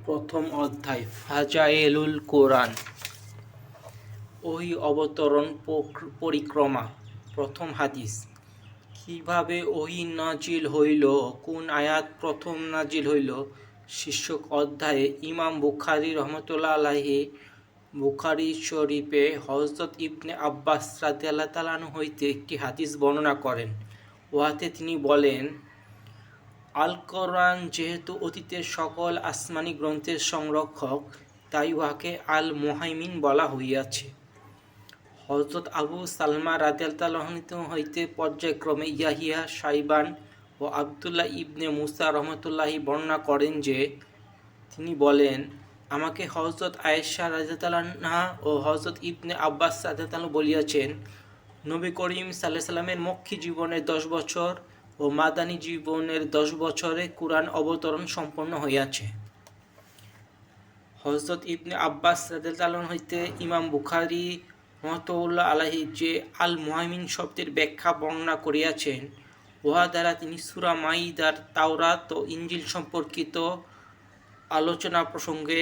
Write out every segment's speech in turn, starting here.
প্রথম অধ্যায় ফাজায়েলুল কোরআন। ওহী অবতরণ পরিক্রমা। প্রথম হাদিস। কিভাবে ওহী নাজিল হইল, কোন আয়াত প্রথম নাজিল হইল শীর্ষক অধ্যায়ে ইমাম বুখারী রহমতুল্লাহ আলাইহি বুখারী শরীফে হযরত ইবনে আব্বাস রাদিয়াল্লাহু তাআলা আনহু হইতে একটি হাদিস বর্ণনা করেন। উহাতে তিনি বলেন, আল কোরআন যেহেতু অতীতের সকল আসমানি গ্রন্থের সংরক্ষক, তাই উহাকে আল মুহাইমিন বলা হইয়াছে। হযরত আবু সালমা রাদিয়াল্লাহু আনহু হইতে পর্যায়ক্রমে ইয়াহিয়া, শাইবান ও আবদুল্লাহ ইবনে মুসা রহমতুল্লাহি বর্ণনা করেন যে, তিনি বলেন, আমাকে হযরত আয়েশা রাদিয়াল্লাহু আনহা ও হযরত ইবনে আব্বাস রাদিয়াল্লাহু আনহু বলিয়াছেন, নবী করিম সাল্লাল্লাহু আলাইহি ওয়াসাল্লামের মক্কি জীবনের 10 বছর ও মাদানী জীবনের 10 বছরে কুরআন অবতরণ সম্পন্ন হইয়াছে। হযরত ইবনে আব্বাস রাদিয়াল্লাহু আনহু হইতে ইমাম বুখারী রহমতুল্লাহ আলাইহি যে আল মুহাইমিন শব্দের ব্যাখ্যা বর্ণনা করিয়াছেন, উহা দ্বারা তিনি সূরা মাইদার তাওরাত ও ইনজিল সম্পর্কিত আলোচনা প্রসঙ্গে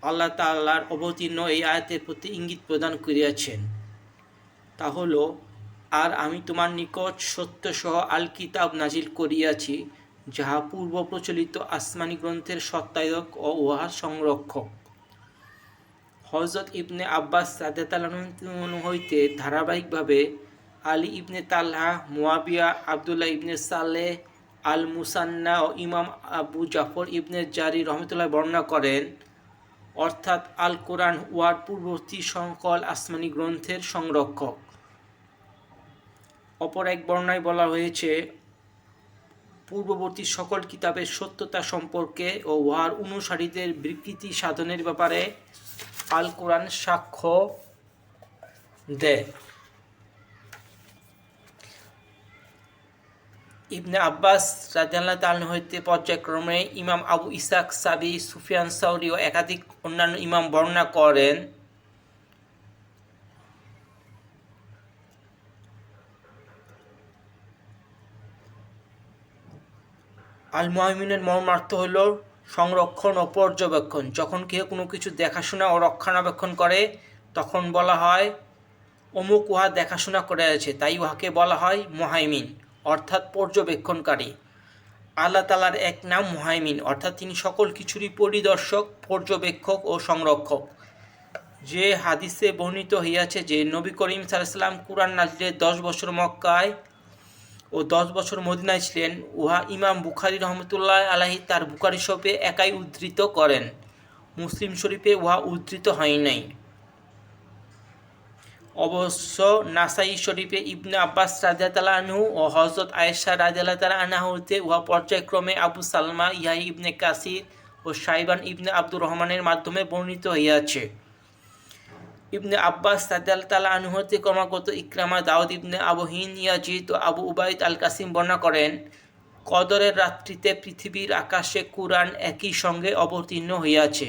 আল্লাহ তাআলার অবতীর্ণ এই আয়াতের প্রতি ইঙ্গিত প্রদান করিয়াছেন। তা হল, আর আমি তোমার নিকট সত্যসহ আল কিতাব নাজিল করিয়াছি, যাহা পূর্ব প্রচলিত আসমানি গ্রন্থের সত্তায়ক ও উহার সংরক্ষক। হযরত ইবনে আব্বাস রাদিয়াল্লাহু আনহু হইতে ধারাবাহিকভাবে আলী ইবনে তালহা, মুয়াবিয়া, আবদুল্লাহ ইবনে সালেহ আল মুসান্না ও ইমাম আবু জাফর ইবনে জারির রহমতুল্লাহ বর্ণনা করেন, অর্থাৎ আল কোরআন উহার পূর্ববর্তী সকল আসমানি গ্রন্থের সংরক্ষক। অপর এক বর্ণনায় বলা হয়েছে, পূর্ববর্তী সকল কিতাবের সত্যতা সম্পর্কে ও উহার অনুসারীদের বিকৃতি সাধনের ব্যাপারে আল কোরআন সাক্ষ্য দেয়। ইবনে আব্বাস রাদিয়াল্লাহু তাআলা হইতে পর্যায়ক্রমে ইমাম আবু ইসহাক সাবি, সুফিয়ান সাউরি ও একাধিক অন্যান্য ইমাম বর্ণনা করেন, আল মুহাইমিনের মর্মার্থ হইল সংরক্ষণ ও পর্যবেক্ষণ। যখন কেউ কোনো কিছু দেখাশোনা ও রক্ষণাবেক্ষণ করে, তখন বলা হয় অমুক উহা দেখাশোনা করে আছে, তাই উহাকে বলা হয় মুহাইমিন, অর্থাৎ পর্যবেক্ষণকারী। আল্লাহ তাআলার এক নাম মুহাইমিন, অর্থাৎ তিনি সকল কিছুরই পরিদর্শক, পর্যবেক্ষক ও সংরক্ষক। যে হাদিসে বর্ণিত হইয়াছে যে, নবী করিম সাল্লাল্লাহু আলাইহি ওয়াসাল্লাম কুরআন নাজিলের 10 বছর মক্কায় ও 10 বছর মদিনায় ছিলেন, উহা ইমাম বুখারী রহমতুল্লাহ আলাইহি তার বুখারী শরীফে একাই উদ্ধৃত করেন। মুসলিম শরীফে উহা উদ্ধৃত হয় নাই। অবশ্য নাসাই শরীফে ইবনে আব্বাস রাদিয়াল্লাহু আনহু ও হযরত আয়েশা রাদিয়াল্লাহু তাআলা আনহা হইতে উহা পর্যায়ক্রমে আবু সালমা, ইয়াহইয়া ইবনে কাসির ও শাইবান ইবনে আব্দুর রহমানের মাধ্যমে বর্ণিত হইয়াছে। ইবনে আব্বাস রাদিয়াল্লাহু তাআলা আনহু হতে ক্রমাগত ইকরামা, দাউদ ইবনে আবু হিন্দ, ইয়াজিদ ও আবু উবাইদ আল কাসিম বর্ণনা করেন, কদরের রাত্রিতে পৃথিবীর আকাশে কুরআন একই সঙ্গে অবতীর্ণ হইয়াছে।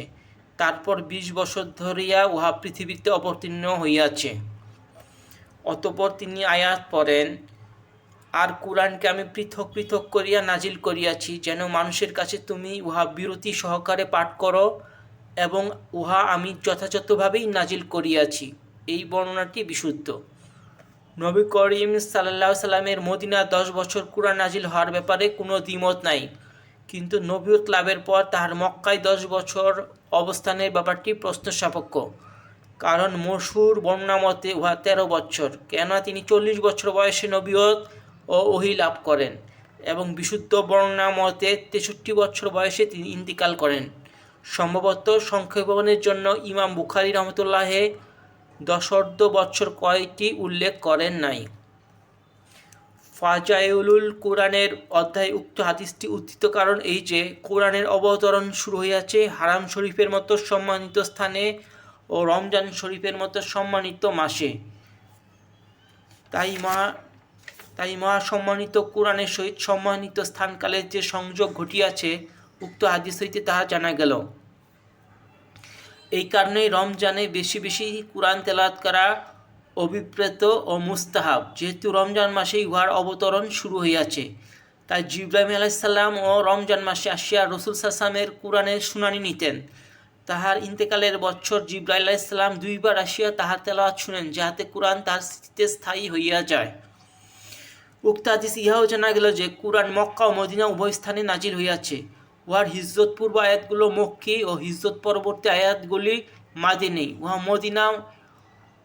তারপর 20 বছর ধরিয়া উহা পৃথিবীতে অবতীর্ণ হইয়াছে। অতঃপর তিনি আয়াত পড়েন, আর কুরআনকে আমি পৃথক পৃথক করিয়া নাজিল করিয়াছি, যেন মানুষের কাছে তুমি উহা বিরতি সহকারে পাঠ করো, এবং উহা আমি যথাযথভাবেই নাজিল করিয়াছি। এই বর্ণনাটি বিশুদ্ধ। নবী করিম সাল্লাল্লাহু আলাইহি সাল্লামের মদিনা 10 বছর কুরআন নাজিল হওয়ার ব্যাপারে কোনো দ্বিমত নাই, কিন্তু নবুয়ত লাভের পর তাহার মক্কায় 10 বছর অবস্থানের ব্যাপারটি প্রশ্নসাপেক্ষ। কারণ মশহুর বর্ণনা মতে উহা 13 বছর, কেননা তিনি 40 বছর বয়সে নবুয়ত ও ওহী লাভ করেন, এবং বিশুদ্ধ বর্ণনা মতে 63 বছর বয়সে তিনি ইন্তিকাল করেন। সম্ভবত সংক্ষেপণের জন্য ইমাম বুখারী রহমতুল্লাহ দশর্ধ বছর কয়টি উল্লেখ করেন নাই। ফাজায়েলুল কোরআনের অধ্যায়ে উক্ত হাদিসটি উদ্ধৃত কারণ এই যে, কোরআনের অবতরণ শুরু হইয়াছে হারাম শরীফের মতো সম্মানিত স্থানে ও রমজান শরীফের মতো সম্মানিত মাসে। তাই মহাসম্মানিত কোরআনের সহিত সম্মানিত স্থানকালের যে সংযোগ ঘটিয়াছে, উক্ত হাদিস হইতে তাহা জানা গেল। এই কারণেই রমজানে বেশি বেশি কুরআন তেলাওয়াত করা অভিপ্রেত ও মুস্তাহাব, যেহেতু রমজান মাসেই উহার অবতরণ শুরু হইয়াছে। তাই জিব্রাইল আলাইসাল্লাম ও রমজান মাসে আসিয়া রসুল সাল্লামের কোরআনের শুনানি নিতেন। তাহার ইন্তেকালের বছর জিব্রাইল আলাইসাল্লাম 2 বার আসিয়া তাহার তেলাওয়াত শুনেন, যাহাতে কোরআন তাহার স্মৃতিতে স্থায়ী হইয়া যায়। উক্ত হাদিস ইহাও জানা গেল যে কোরআন মক্কা ও মদিনা উভয় স্থানে নাজিল হইয়াছে। উহার হিজরত পূর্ব আয়াতগুলো মক্কি ও হিজরত পরবর্তী আয়াতগুলি মাদিনী। উহা মদিনা,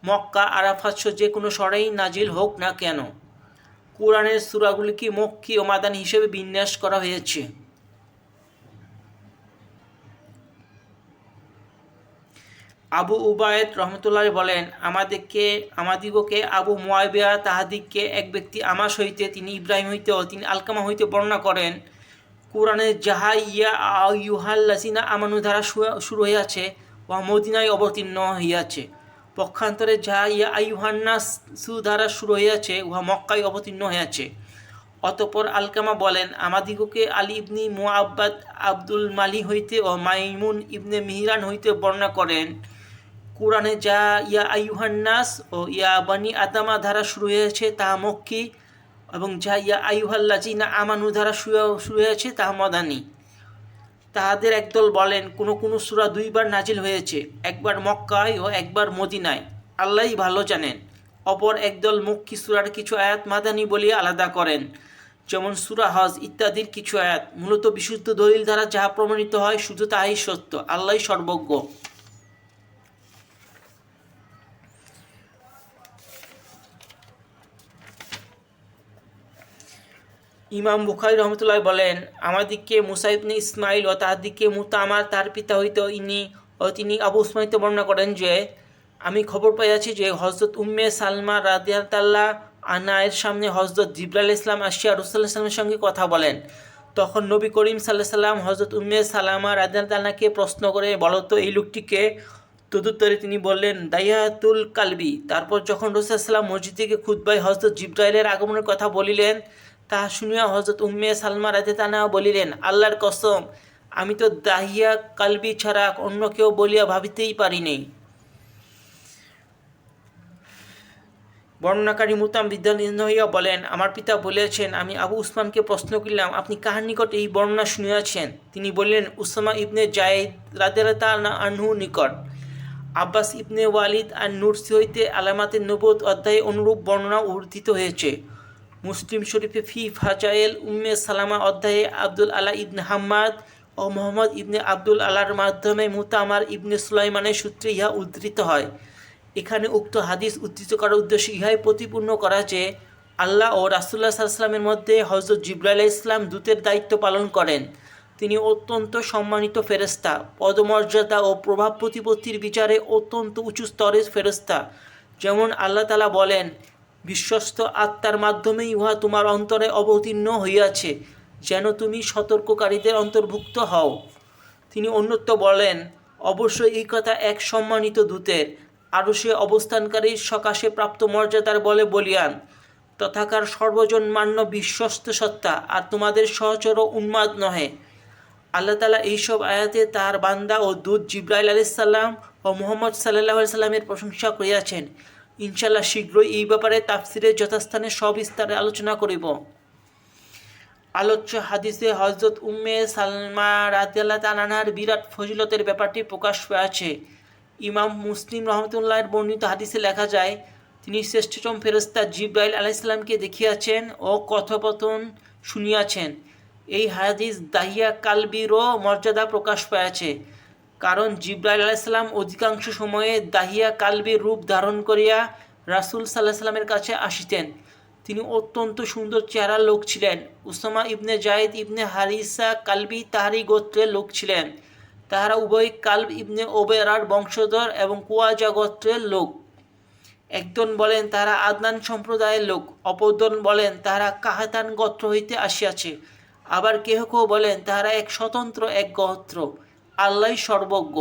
মক্কা, আরাফাত যে কোনো শহরেই নাজিল হোক না কেন, কোরআনের সূরাগুলিকে মক্কি ও মাদানী হিসেবে বিন্যাস করা হয়েছে। আবু উবায়দ রহমতুল্লাহ বলেন, আমাদিগকে আবু মুয়াবিয়া তাহাদিগকে এক ব্যক্তি আমার সহিতে, তিনি ইব্রাহিম হইতে ও তিনি আলকামা হইতে বর্ণনা করেন, কোরআনের যাহা ইয়া আইয়ুহাল্লাযিনা আমানু দ্বারা শুরু হইয়াছে উহা মদিনায় অবতীর্ণ হইয়াছে। পক্ষান্তরে যাহা ইয়া আইয়ুহান্নাসু দ্বারা শুরু হইয়াছে উহা মক্কায় অবতীর্ণ হইয়াছে। অতঃপর আলকামা বলেন, আমাদিগকে আলী ইবনে মুআব্বাদ আব্দুল মালি হইতে ও মাইমুন ইবনে মিহরান হইতে বর্ণনা করেন, কোরআনে যা ইয়া আইয়ুহান্নাস ও ইয়া বানি আদামা দ্বারা শুরু হয়েছে তাহা মক্কি, এবং যা ইয়া আইয়ুহাল্লাযিনা আমানু দ্বারা শুরু হয়েছে তাহা মাদানী। তাহাদের একদল বলেন, কোনো কোনো সূরা 2 বার নাজিল হয়েছে, একবার মক্কায় ও একবার মদিনায়, আল্লাহই ভালো জানেন। অপর একদল মক্কি সূরার কিছু আয়াত মাদানী বলিয়া আলাদা করেন, যেমন সূরা হজ ইত্যাদির কিছু আয়াত। মূলত বিশুদ্ধ দলিল দ্বারা যাহা প্রমাণিত হয় শুধু তাহাই সত্য, আল্লাহই সর্বজ্ঞ। ইমাম বুখারী রহমতুল্লাহ বলেন, আমাদিগকে মুসা ইবনে ইসমাইল ও তাহাদিগকে মুতামার তার পিতা হইতে তিনি আবু উসমান হইতে বর্ণনা করেন যে, আমি খবর পাইয়াছি যে হযরত উম্মে সালমা রাদিয়াল্লাহু আনহা এর সামনে হযরত জিবরাইল ইসলাম আসিয়া রাসূলুল্লাহ সাল্লাল্লাহু সঙ্গে কথা বলেন। তখন নবী করিম সাল্লাল্লাহু আলাইহি সাল্লাম হযরত উম্মে সালামা রাদিয়াল্লাহু আনহাকে প্রশ্ন করে, বলতো এই লোকটিকে? তদুত্তরে তিনি বললেন, দাইয়াতুল কালবি। তারপর যখন রাসূলুল্লাহ সাল্লাল্লাহু আলাইহি সাল্লাম মসজিদ থেকে খুতবায় হযরত জিবরাইলের আগমনের কথা বলিলেন, তাহা শুনিয়া হযরত উম্মে সালমা রাদিয়াল্লাহু আনহা বলিলেন, আল্লাহর কসম, আমি তো দাহিয়া কালবি ছাড়া অন্য কেউ বলিয়া ভাবিতেই পারি নাই। বর্ণনাকারী মুতাম বিদ্যানিধন হইয়া বলেন, আমার পিতা বলিয়াছেন, আমি আবু উসমানকে প্রশ্ন করিলাম, আপনি কাহার নিকট এই বর্ণনা শুনিয়াছেন? তিনি বললেন, উসামা ইবনে জায়েদ রাদিয়াল্লাহু আনহু নিকট। আব্বাস ইবনে ওয়ালিদ আর নুরসি হইতে আলামাতে নবুওয়াত অধ্যায়ে অনুরূপ বর্ণনা উদ্ধৃত হয়েছে। মুসলিম শরীফে ফি ফাজায়েল উম্মে সালামা অধ্যায়ে আব্দুল আলা ইবনে হাম্মাদ ও মোহাম্মদ ইবনে আব্দুল আলার মাধ্যমে মুতামার ইবনে সুলাইমানের সূত্রে ইহা উদ্ধৃত হয়। এখানে উক্ত হাদিস উদ্ধৃত করার উদ্দেশ্য ইহাই প্রতিপূর্ণ করা যে আল্লাহ ও রাসূলুল্লাহ সাল্লাল্লাহু আলাইহি ওয়াসাল্লামের মধ্যে হযরত জিবরাইল আলাইহিস সালাম দূতের দায়িত্ব পালন করেন। তিনি অত্যন্ত সম্মানিত ফেরেশতা, পদমর্যাদা ও প্রভাব প্রতিপত্তির বিচারে অত্যন্ত উঁচু স্তরের ফেরেশতা। যেমন আল্লাহ তাআলা বলেন, বিশ্বস্ত আত্মার মাধ্যমেই উহা তোমার অন্তরে অবতীর্ণ হইয়াছে, যেন তুমি সতর্ককারীদের অন্তর্ভুক্ত হও। তিনি অন্যত্র বলেন, অবশ্যই এই কথা এক সম্মানিত দূতের, আরশে অবস্থানকারীর সকাশে প্রাপ্ত মর্যাদার বলে বলিয়ান, তথাকার সর্বজনমান্য বিশ্বস্ত সত্তা, আর তোমাদের সহচর উন্মাদ নহে। আল্লাহ তাআলা এইসব আয়াতে তাহার বান্দা ও দূত জিবরাইল আলাইহিস সালাম ও মুহাম্মদ সাল্লাল্লাহু আলাইহি সাল্লামের প্রশংসা করিয়াছেন। ইনশাআল্লাহ শীঘ্রই এই ব্যাপারে তাফসিরের যথাস্থানে সবিস্তারে আলোচনা করিব। আলোচ্য হাদিসে হযরত উম্মে সালমা রাদিয়াল্লাহু তাআলা আনহার বিরাট ফজিলতের ব্যাপারটি প্রকাশ পেয়েছে। ইমাম মুসলিম রহমতুল্লাহের বর্ণিত হাদিসে লেখা যায়, তিনি শ্রেষ্ঠতম ফেরেশতা জিবরাইল আলাইহিস সালামকে দেখিয়াছেন ও কথোপকথন শুনিয়াছেন। এই হাদিস দাহিয়া কালবিরও মর্যাদা প্রকাশ পেয়েছে, কারণ জিবরাইল আলাইহিস সালাম অধিকাংশ সময়ে দাহিয়া কালবির রূপ ধারণ করিয়া রাসূল সাল্লাল্লাহু আলাইহি সাল্লামের কাছে আসিতেন। তিনি অত্যন্ত সুন্দর চেহারার লোক ছিলেন। উসামা ইবনে জায়েদ ইবনে হারিসা কালবি তাহারি গোত্রের লোক ছিলেন। তাহারা উভয় কালব ইবনে ওবেরার বংশধর এবং কুয়াজা গোত্রের লোক। একজন বলেন তাহারা আদনান সম্প্রদায়ের লোক, অপরজন বলেন তাহারা কাহাতান গোত্র হইতে আসিয়াছে, আবার কেহ কেউ বলেন তাহারা এক স্বতন্ত্র এক গোত্র। আল্লাহই সর্বজ্ঞ।